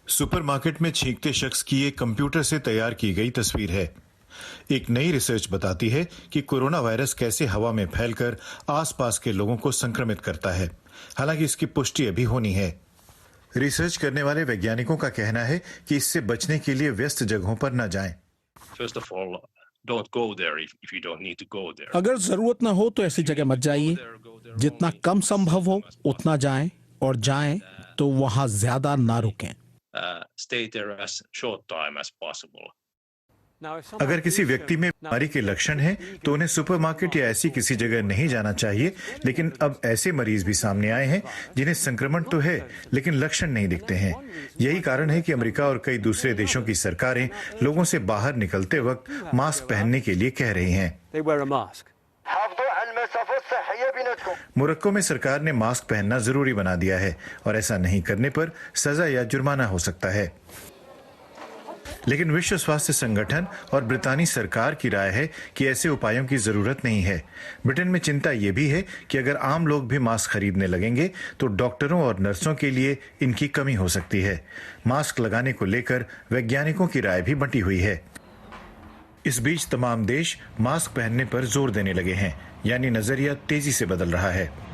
Supermarket में छींकते शख्स की एक कंप्यूटर से तैयार की गई तस्वीर है। एक नई रिसर्च बताती है कि कोरोना वायरस कैसे हवा में फैलकर आसपास के लोगों को संक्रमित करता है। हालांकि इसकी पुष्टि अभी होनी है। रिसर्च करने वाले वैज्ञानिकों का कहना है कि इससे बचने के लिए व्यस्त जगहों पर न जाएं। First of all, don't go there if you don't need to go there. अगर जरूरत ना हो तो ऐसी जगह मत जाइए। जितना कम संभव हो उतना जाएं, और जाएं तो वहां ज्यादा ना रुकें। Stay there as short time as possible. अगर किसी व्यक्ति में बीमारी के लक्षण हैं, तो उन्हें सुपरमार्केट या ऐसी किसी जगह नहीं जाना चाहिए। लेकिन अब ऐसे मरीज भी सामने आए हैं जिन्हें संक्रमण तो है लेकिन लक्षण नहीं दिखते हैं। यही कारण है कि अमेरिका और कई दूसरे देशों की सरकारें लोगों से बाहर निकलते वक्त मास्क पहनने के लिए कह रही हैं। मोरक्को में सरकार ने मास्क पहनना जरूरी बना दिया है और ऐसा नहीं करने पर सजा या जुर्माना हो सकता है। लेकिन विश्व स्वास्थ्य संगठन और ब्रितानी सरकार की राय है कि ऐसे उपायों की जरूरत नहीं है। ब्रिटेन में चिंता ये भी है कि अगर आम लोग भी मास्क खरीदने लगेंगे तो डॉक्टरों और नर्सों के लिए इनकी कमी हो सकती है। मास्क लगाने को लेकर वैज्ञानिकों की राय भी बंटी हुई है। इस बीच तमाम देश मास्क पहनने पर जोर देने लगे हैं, यानी नजरिया तेजी से बदल रहा है।